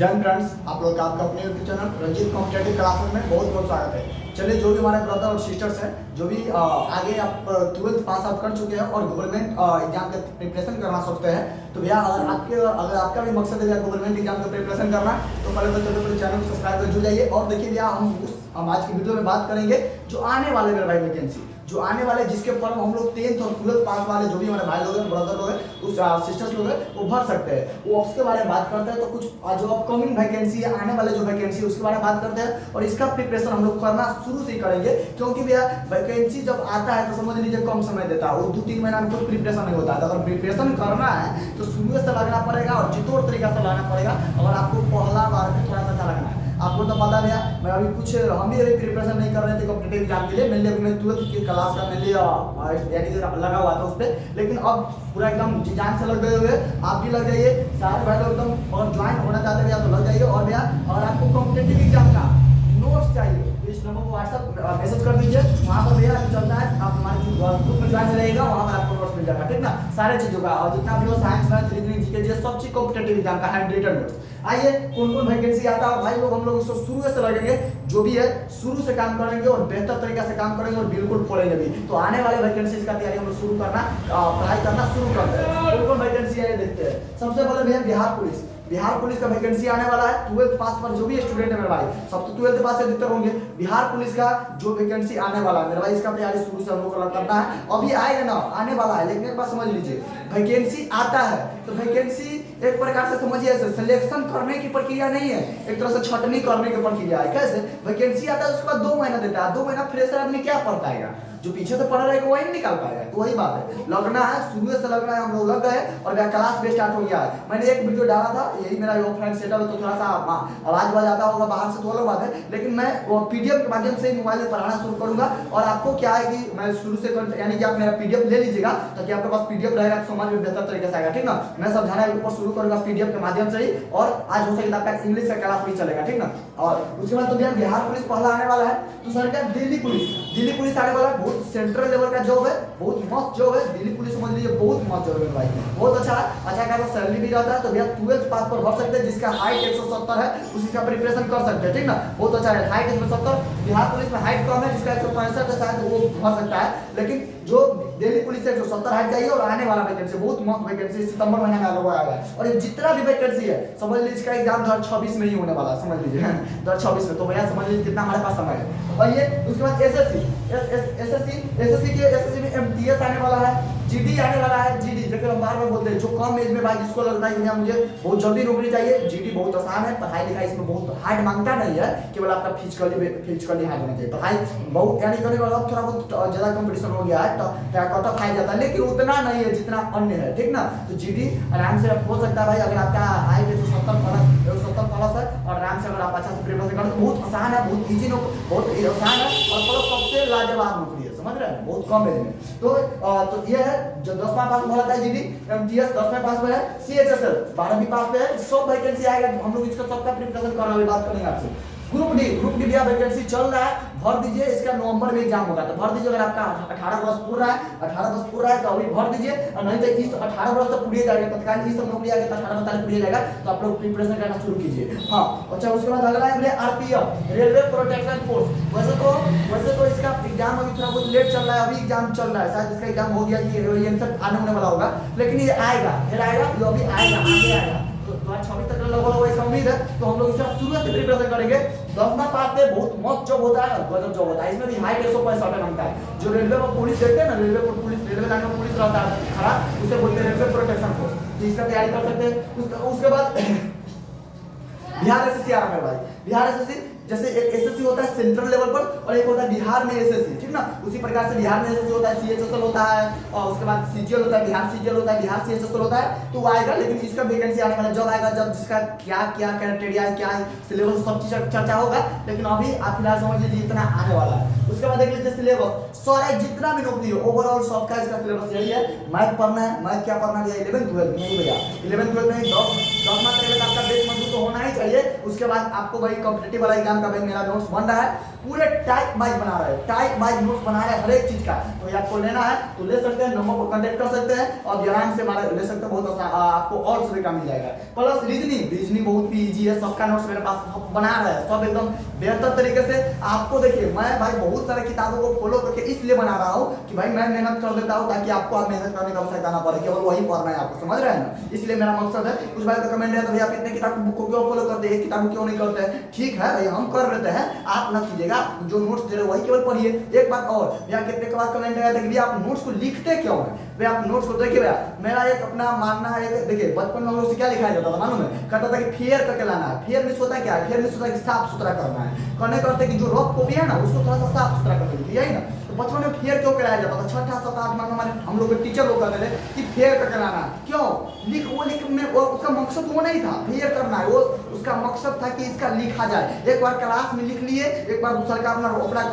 जय फ्रेंड्स, आप लोग का आपका अपने YouTube channel Ranjeet competitive classes में बहुत बहुत स्वागत है। चलिए, जो भी हमारे ब्रदर और सिस्टर्स हैं, जो भी आगे आप 12th पास आउट कर चुके हैं और गवर्नमेंट एग्जाम के प्रिपरेशन करना सोचते हैं, तो भैया अगर आपका भी मकसद है गवर्नमेंट एग्जाम का प्रिपरेशन करना, तो पहले तो चलो चैनल को सब्सक्राइब कर जुड़ जाइए। और देखिए भैया, हम आज की वीडियो में बात करेंगे जो आने वाले मेरे भाई वैकेंसी, जो आने वाले जिसके फॉर्म हम लोग 10th और 12th पास वाले जो भी हमारे भाई लोग हैं, ब्रदर लोग हैं, उस सिस्टर्स लोग हैं, वो भर सकते हैं। वो उसके बारे में बात करते हैं। तो कुछ जो अपकमिंग वैकेंसी है, आने वाले जो वैकेंसी है, उसके बारे में बात करते हैं। और इसका प्रिपरेशन हम लोग करना शुरू से ही करेंगे, क्योंकि भैया वैकेंसी जब आता है तो समझ लीजिए कम समय देता है। वो 2-3 महीना में कुछ प्रिपरेशन नहीं होता है। अगर प्रिपरेशन करना है तो शुरू से लगना पड़ेगा और जितोड़ तरीका से लगना पड़ेगा। अगर आपको पहला बार में थोड़ा सा अच्छा लगना है, आपको तो पता भैया, मैं अभी हम भी अभी प्रिपरेशन नहीं कर रहे थे कॉम्पिटेटिव एग्जाम के लिए। मेनली अभी मैं 12th की क्लास का मेनली लगा हुआ था उस पर, लेकिन अब पूरा एकदम जान से लग गए हुए। आप भी लग जाइए, सारे भाई लोग एकदम, और ज्वाइन होना चाहते भैया तो लग जाइए। और भैया, अगर आपको कॉम्पिटेटिव एग्जाम का नोट्स चाहिए तो इस नंबर को व्हाट्सएप मैसेज कर दीजिए। वहाँ पर भैया चलता है, आप हमारे ग्रुप में ज्वाइन रहेगा, वहाँ पर आपको नोट्स मिल जाएगा, ठीक ना, सारे चीज़ों का। और जितना भी हो, साइंस में, रीजनिंग, जीके, सब चीज कॉम्पिटेटिव एग्जाम का हैंड रिटन नोट्स। आइए, कौन कौन वैकेंसी आता है भाई लोग, हम लोग उसको शुरू से लगेंगे, जो भी है शुरू से काम करेंगे और बेहतर तरीके से काम करेंगे और बिल्कुल फोड़ेंगे भी। तो आने वाले वैकेंसी का तैयारी हम लोग शुरू करना, पढ़ाई करना शुरू करते हैं। कौन कौन वैकेंसी है देखते हैं। सबसे पहले भैया बिहार पुलिस का वैकेंसी आने वाला है। 12th पास पर जो भी स्टूडेंट है मेरे भाई, सब तो 12th पास से अधिकतर होंगे। बिहार पुलिस का जो वैकेंसी आने वाला है मेरे भाई, इसका तैयारी शुरू से हम लोग को करना है। अभी आएगा ना, आने वाला है, लेकिन एक बात समझ लीजिए, वैकेंसी आता है तो वैकेंसी एक प्रकार से समझिए सिलेक्शन करने की प्रक्रिया नहीं है, एक तरह से छटनी करने की प्रक्रिया है। कैसे वैकेंसी आता है, उसके बाद 2 महीना देता है। 2 महीना फ्रेशर आदमी क्या पढ़ पाएगा, जो पीछे से पढ़ा रहेगा वही निकाल पाएगा। तो वही बात है, लगना है, शुरू से लगना है। हम लोग लग गए और मेरा क्लास भी स्टार्ट हो गया है। मैंने एक वीडियो डाला था, यही मेरा ऑफलाइन सेटअप है, तो थोड़ा सा आवाज आता होगा बाहर से, तो अलग बात है, लेकिन मैं वो पीडीएफ के माध्यम से मोबाइल में पढ़ाना शुरू करूंगा। और आपको क्या है कि मैं शुरू से यानी कि आप मेरा पीडीएफ ले लीजिएगा, ताकि आपके पास पीडीएफ रहेगा तो समझ में बेहतर तरीके से आएगा, ठीक ना। मैं समझाना ऊपर शुरू करूंगा पीडीएफ के माध्यम से ही, और आज हो सके आपका इंग्लिश का क्लास भी चलेगा, ठीक ना। और उसके बाद तो भैया बिहार पुलिस पहला आने वाला है। तो सर क्या, दिल्ली पुलिस आने वाला है। बहुत सेंट्रल लेवल का जॉब है, बहुत मस्त जॉब है। दिल्ली पुलिस समझ लीजिए बहुत मस्त जॉब है भाई, बहुत अच्छा खासा सैलरी भी रहता है। तो भैया 12th पास पर भर सकते हैं, जिसका हाइट 170 है, उसी का प्रिपरेशन कर सकते हैं, ठीक ना। बहुत अच्छा है, हाइट 170। बिहार पुलिस में हाइट कम है, जिसका 165 है, शायद वो भर सकता है। लेकिन जो दिल्ली पुलिस से 170 हाइट चाहिए। और आने वाला वैकेंसी बहुत मस्त वैकेंसी, सितंबर महीने में आने वाला है। और ये जितना भी वैकेंसी है, समझ लीजिए इसका एग्जाम 2026 में ही होने वाला है, समझ लीजिए 2026 में। तो भैया समझ लीजिए कितना हमारे पास समय है। और ये उसके बाद एसएससी में एमटीएस आने वाला है, जीडी आने वाला है। जीडी जैसे हम बार बार बोलते हैं, जो कम एज में भाई जिसको लगता है कि मुझे बहुत जल्दी नौकरी चाहिए, जीडी बहुत आसान है। पढ़ाई लिखाई इसमें बहुत हार्ड मांगता नहीं है, केवल आपका फिजिकली हार्ड होना चाहिए। पढ़ाई बहुत यानी करने के बाद थोड़ा बहुत ज्यादा कंपटीशन हो गया है, तो कट ऑफ हाई जाता है, लेकिन उतना नहीं है जितना अन्य है, ठीक ना। तो जीडी आराम से हो सकता है भाई, अगर आपका हाइट 170 प्लस है, और आराम से अगर आप अच्छा से प्रिपरेशन करें तो बहुत आसान है, बहुत इजी, बहुत आसान है। और प्लस सबसे लाजवाब नौकरी है, समझ रहे हैं, बहुत कम एज में। तो ये है जो 10वां पास में होता है जीडी, एमटीएस 10वें पास में है, सीएचएसएल 12वीं पास में है। सब वैकेंसी आएगा, हम लोग इसका सबका प्रिपरेशन कर रहे हैं, बात करेंगे आपसे। ग्रुप डी भी वैकेंसी चल रहा है, भर दीजिए। इसका नवंबर में एग्जाम होगा, तो भर दीजिए। अगर आपका 18 वर्ष पूरा है तो अभी भर दीजिए, और नहीं तो इस 18 वर्ष तक पूरी जाएगा, तत्काल ये सब नौकरी आएगा तो 18 तारीख पूरी जाएगा, तो आप लोग प्रिपरेशन करना शुरू कीजिए। हाँ, अच्छा, उसके बाद अगला है आरपीएफ, रेलवे प्रोटेक्शन फोर्स। वैसे तो इसका एग्जाम अभी थोड़ा बहुत लेट चल रहा है, अभी एग्जाम चल रहा है, शायद इसका एग्जाम हो गया कि आने होने वाला होगा, लेकिन ये आएगा, फिर आएगा, ये अभी आएगा, आगे आएगा। तो 2026 तक लगभग ऐसा उम्मीद है। तो हम लोग इसका शुरू से प्रिपरेशन करेंगे। 10वां पास में बहुत मस्त जॉब होता है, गजब जॉब होता है। इसमें भी हाइट 165 मांगता है। जो रेलवे में पुलिस देखते हैं ना, रेलवे लाइन में पुलिस रहता है खड़ा, उसे बोलते हैं रेलवे प्रोटेक्शन फोर्स। तो इसका तैयारी कर सकते हैं। उसके बाद बिहार एसएससी आ रहा है भाई। बिहार एसएससी जैसे एक एसएससी होता है सेंट्रल लेवल पर, और एक होता है बिहार में एसएससी, ठीक ना। उसी प्रकार से बिहार में एसएससी होता है, सीएचएसएल होता है, और उसके बाद सीजीएल होता है, बिहार सीजीएल होता है, बिहार सीएचएसएल होता है। तो वो आएगा, लेकिन इसका वैकेंसी आने वाला जब आएगा, जब जिसका क्या क्या क्राइटेरिया है, क्या सिलेबस, सब चीज चर्चा होगा। लेकिन अभी आप फिलहाल समझ लीजिए इतना आने वाला है। उसके बाद देख लीजिए सिलेबस, सारे जितना भी नौकरी हो, ओवरऑल सबका इसका सिलेबस यही है। मैथ पढ़ना है, मैथ क्या पढ़ना है, 11th 12th नहीं भैया, 11th 12th नहीं, 10वां तक आपका बेस मजबूत तो होना ही चाहिए। उसके बाद आपको भाई कॉम्पिटिटिव वाला एग्जाम का भाई मेरा नोट्स बन रहा है, पूरे टाइप वाइज बना रहे हैं, टाइप वाइज नोट्स बना रहे हैं हर एक चीज का। तो आपको लेना है तो ले सकते हैं, नंबर पर कांटेक्ट कर सकते हैं और आराम से हमारा ले सकते हैं, बहुत आपको और सुविधा मिल जाएगा। प्लस रीजनिंग बहुत ही ईजी है, सबका नोट्स मेरे पास बना रहा है, सब एकदम बेहतर तरीके से। आपको देखिए मैं भाई बहुत सारे किताबों को फॉलो करके इसलिए बना रहा हूँ कि भाई मैं मेहनत कर देता हूँ ताकि आपको आप मेहनत करने का आवश्यकता ना पड़े, केवल वही पढ़ना है आपको, समझ रहे हैं ना। इसलिए मेरा मकसद है। कुछ भाई का कमेंट है तो भैया आप इतने किताब बुक को क्यों फॉलो करते हैं, एक किताब क्यों नहीं करते हैं? ठीक है भाई हम कर लेते हैं, आप ना कीजिएगा, जो नोट्स दे रहे हो वही केवल पढ़िए। एक बात और, भैया कितने के बाद कमेंट आया था कि भैया आप नोट्स को लिखते क्यों हैं? भैया आप नोट्स को देखिए, भैया मेरा एक अपना मानना है, देखिए बचपन में हम लोग से क्या लिखाया जाता था मालूम है, कहता था कि फेयर करके लाना है। फेयर में होता क्या है? फेयर में होता है कि साफ सुथरा करना है, करने करते कि जो रफ कॉपी है ना उसको थोड़ा सा साफ सुथरा कर दीजिए, यही ना। तो बचपन में फेयर क्यों कराया जाता था? छठा सात आठ में हमारे हम लोग के टीचर लोग कहते थे कि फेयर करके लाना, क्यों लिख में उसका मकसद वो नहीं था फेयर करना है, वो उसका मकसद था कि इसका लिखा जाए। एक बार क्लास में लिख लिए, एक बार दूसरा का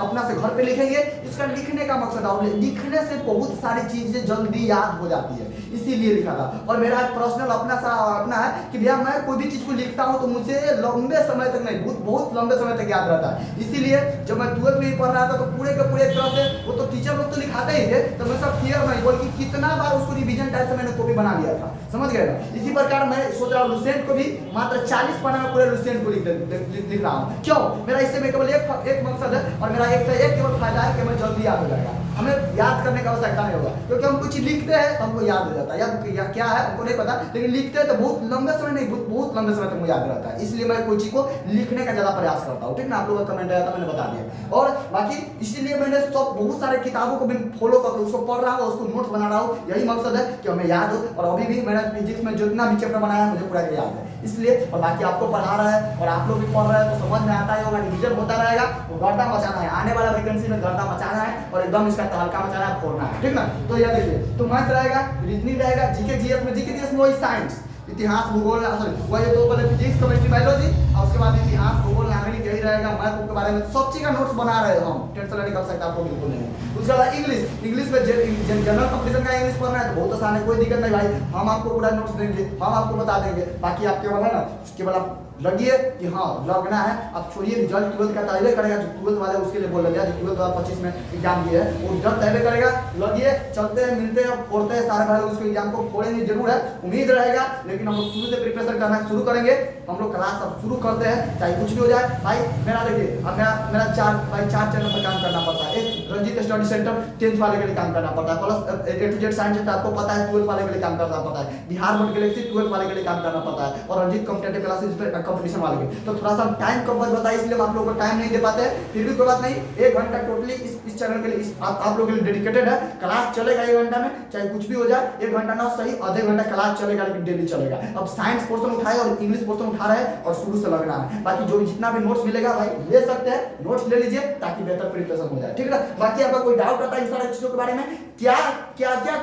अपना से घर पे लिखेंगे, इसका लिखने का मकसद है। लिखने से बहुत सारी चीजें जल्दी याद हो जाती है, इसीलिए लिखा था। और मेरा पर्सनल अपना है कि भैया मैं कोई भी चीज को लिखता हूँ तो मुझे लंबे समय तक नहीं, बहुत लंबे समय तक याद रहता है। इसीलिए जब मैं 12th में पढ़ रहा था तो पूरे के पूरे तरह से वो तो टीचर लोग तो लिखाते ही थे, तो मैं सब फेयर नहीं बल्कि कितना बार उसको रिवीजन टाइप से मैंने कॉपी बना लिया था, समझ गए ना। इसी प्रकार मैं सोच रहा हूँ लुसेंट को भी मात्र 40 पन्ना में पूरे लुसेंट को लिख रहा हूँ। क्यों? मेरा इससे में केवल एक मकसद है और मेरा एक से एक केवल फायदा है कि मैं जल्दी याद हो जाएगा, हमें याद करने का आवश्यकता नहीं होगा, क्योंकि हम कुछ लिखते हैं तो हमको याद हो जाता है, या क्या है हमको नहीं पता, लेकिन लिखते हैं तो बहुत लंबे समय नहीं, बहुत लंबे समय तक मुझे याद रहता है। इसलिए मैं कोई चीज को लिखने का ज्यादा प्रयास करता हूँ, ठीक ना। आप लोगों का कमेंट आया था, मैंने बता दिया। और बाकी इसीलिए मैंने सब बहुत सारे किताबों को भी फॉलो करके उसको पढ़ रहा हूँ, उसको नोट्स बना रहा हूँ, यही मकसद है कि हमें याद हो। और अभी भी मैंने फिजिक्स में जितना भी चैप्टर बनाया है मुझे पूरा याद है, इसलिए। और बाकी आपको पढ़ा रहा है और आप लोग भी पढ़ रहे हैं तो समझ में आता ही होगा, रिविजन होता रहेगा, तो गर्दा मचाना है, आने वाला वैकेंसी में गर्दा मचाना है और एकदम इसका तहलका मचाना है, फोड़ना है, ठीक ना। तो ये देखिए, तो मैथ रहेगा, रीजनिंग रहेगा, जीके जीएस में वही साइंस, इतिहास भूगोल, सॉरी वही दो पहले फिजिक्स केमिस्ट्री बायोलॉजी और उसके बाद इतिहास भूगोल नागरिक यही रहेगा। मैथ के बारे में सब चीज का नोट्स बना रहे हो हम, टेंशन नहीं कर सकते आपको बिल्कुल नहीं। उसके बाद इंग्लिश में जनरल कंपटीशन का इंग्लिश पढ़ना है तो बहुत आसान है, कोई दिक्कत नहीं भाई, हम आपको पूरा नोट्स देंगे, हम आपको बता देंगे। बाकी आप केवल है ना, केवल आप लगिए कि हाँ लगना है। अब छोड़िए रिजल्ट 12th का तैयारी करेगा, जो 12th वाले उसके लिए बोल रहे हैं, जो 12th 2025 में एग्जाम दिए है वो रिजल्ट तैयारी करेगा। लगिए, चलते हैं, मिलते हैं, फोड़ते हैं, सारे भाई लोग उसको एग्जाम को फोड़ेंगे जरूर है, उम्मीद रहेगा। लेकिन हम लोग शुरू से प्रिपरेशन करना शुरू करेंगे, हम लोग क्लास अब शुरू करते हैं, चाहे कुछ भी हो जाए। भाई मेरा देखिए, अब मेरा चार चैनल पर काम करना पड़ता है। एक रंजीत स्टडी सेंटर 10th वाले के लिए काम करना पड़ता है, plus A to Z science centre आपको पता है 12th वाले के लिए काम करना पड़ता है, बिहार बोर्ड गैलेक्सी 12th वाले के लिए काम करना पड़ता है, और रंजीत कॉम्पिटेटिव क्लासेस पे कंपटीशन वाले के। तो थोड़ा सा टाइम कम बताया, इसलिए हम आप लोगों को टाइम नहीं दे पाते हैं, फिर भी कोई बात नहीं। 1 घंटा टोटली इस चैनल के लिए आप लोगों के लिए डेडिकेटेड है। क्लास चलेगा 1 घंटा में, चाहे कुछ भी हो जाए, 1 घंटा ना सही आधे घंटा क्लास चलेगा, लेकिन डेली चलेगा। अब साइंस पोर्शन उठाए और इंग्लिश पोर्शन उठा रहे हैं और शुरू से लगना है। बाकी जो जितना भी नोट्स मिलेगा भाई ले सकते हैं, नोट्स ले लीजिए ताकि बेहतर प्रिपरेशन हो जाए, ठीक है ना। बाकी आपका कोई डाउट रहता है इन सारी चीजों के बारे में, क्या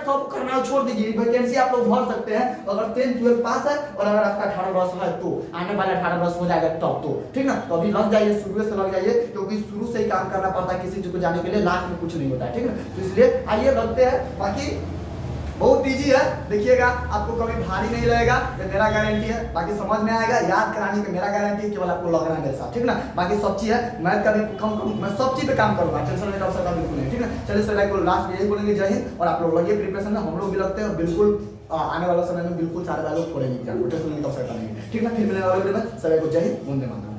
कब करना है छोड़ दीजिए, वैकेंसी आप लोग भर सकते हैं अगर 10th 12th पास है और अगर आपका 18 वर्ष है तो, आने वाला 18 वर्ष हो जाएगा तब तो, ठीक ना। तो अभी लग जाइए, शुरू से लग जाइए, क्योंकि शुरू से ही काम करना पड़ता है किसी चीज को जाने के लिए, लास्ट में कुछ नहीं होता है, ठीक ना। तो इसलिए आइए लगते हैं। बाकी बहुत इजी है, देखिएगा आपको कभी भारी नहीं लगेगा, ये मेरा गारंटी है। बाकी समझ में आएगा, याद कराने की मेरा गारंटी है, केवल आपको लगना है मेरे साथ, ठीक ना। बाकी सब चीज है, मैथ का भी कम मैं सब चीज पे काम करूंगा, टेंशन नहीं कर सकता बिल्कुल नहीं, ठीक ना। चलिए सर को लास्ट में यही बोलेंगे, जय हिंद। और आप लोग लगे प्रिपरेशन में, हम लोग भी लगते हैं और बिल्कुल आने वाला समय में बिल्कुल सारे लोग पढ़ेंगे एग्जाम, टेंशन नहीं कर सकता नहीं, ठीक ना। फिर मिलेगा अगले वीडियो में, सभी को जय हिंद, वंदे मातरम।